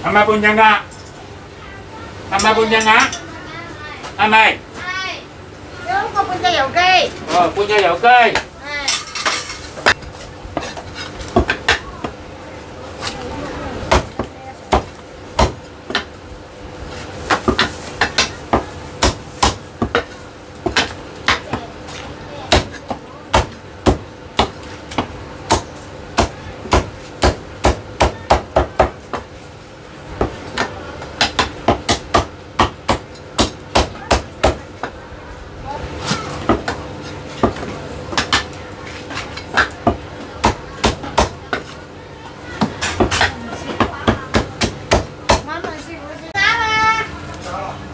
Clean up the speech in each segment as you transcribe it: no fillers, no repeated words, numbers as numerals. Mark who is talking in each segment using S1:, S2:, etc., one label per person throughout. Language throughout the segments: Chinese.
S1: 係咪半隻鴨？係咪半隻鴨？係咪？
S2: 係。有個半隻油雞。
S1: 哦，半隻油雞。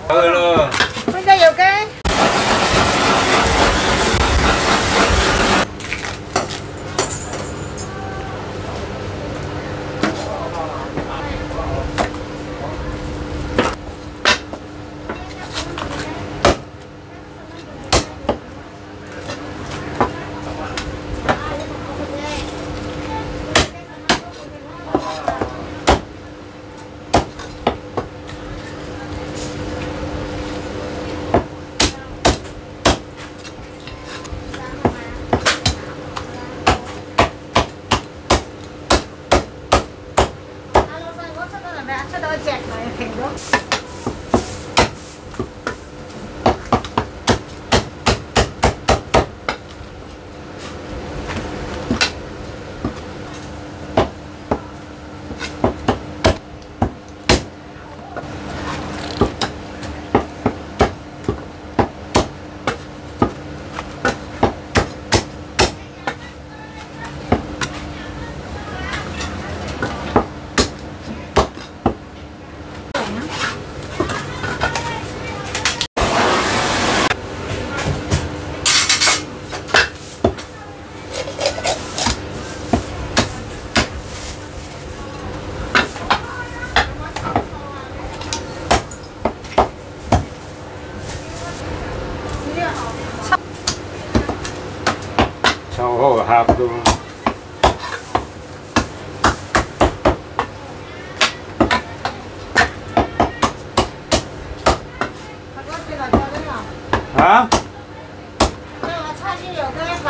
S1: 去咯。半隻油雞。湊好個盒啫嘛。嚇？
S2: 我叉燒油雞一份，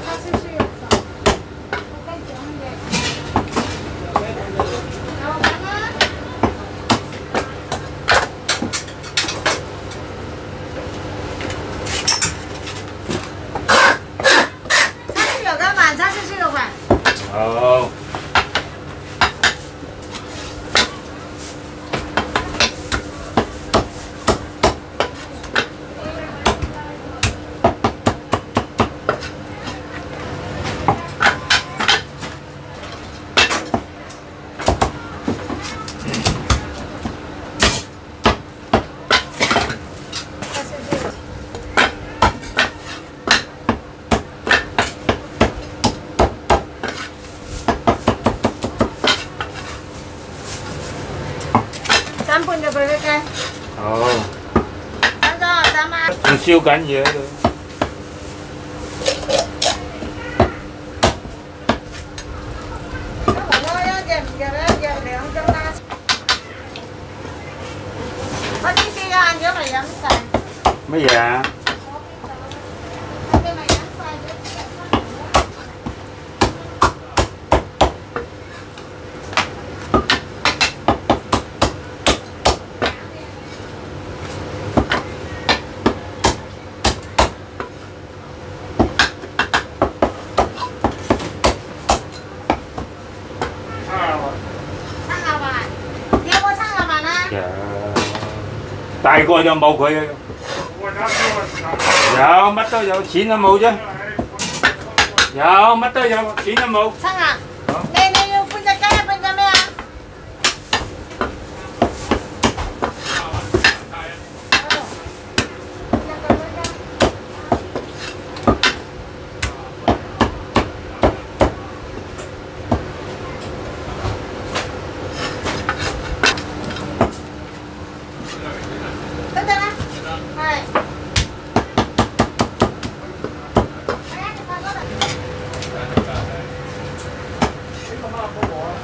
S2: 叉燒燒肉飯，我雞掌嘅，有份啦。叉燒油雞一份，叉燒燒肉飯。
S1: 好。
S2: 斬半隻佢嘅。
S1: 好。
S2: 斬咗斬啊！
S1: 仲燒緊嘢喺度。
S2: 我一隻唔入一隻2盅啦。我呢啲晏咗咪飲晒。
S1: 乜嘢啊？大個就冇佢，有乜都有，錢都冇啫。有乜都有，錢都冇。
S2: 親啊，你要半隻雞啊，半隻咩啊？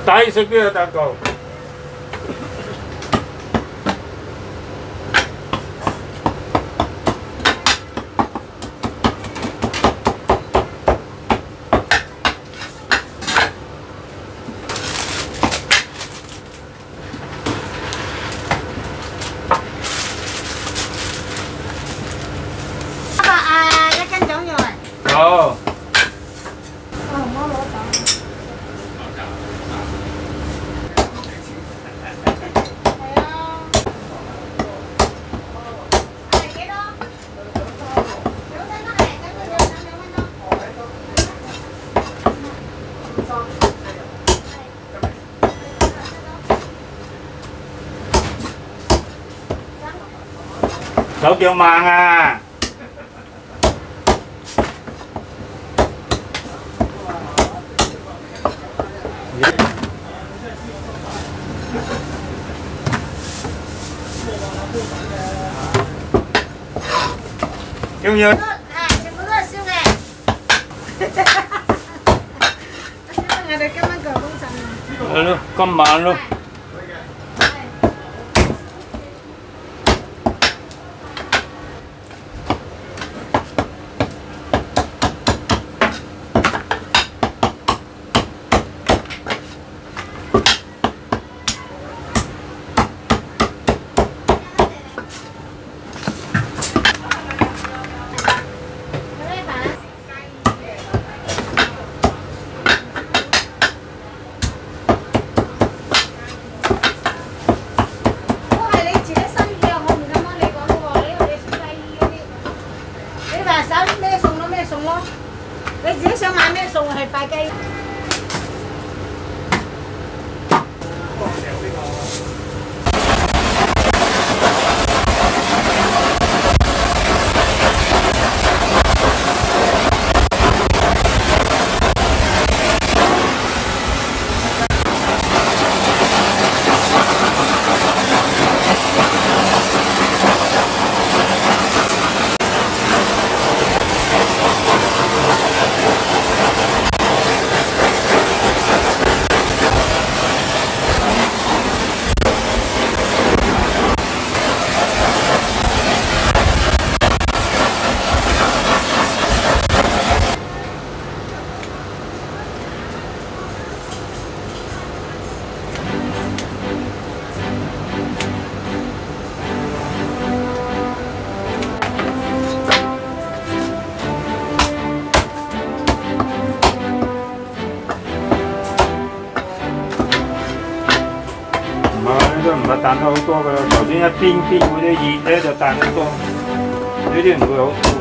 S1: 大食嘅蛋糕。好。手腳慢啊！要唔要？
S2: 全部都係燒嘅。我哋今晚夠工陣。
S1: 係咯，今晚咯。
S2: 你自己想買咩餸係拜雞？
S1: 都唔係彈得好多㗎啦，頭先一邊嗰啲熱咧就彈得多，呢啲唔會好。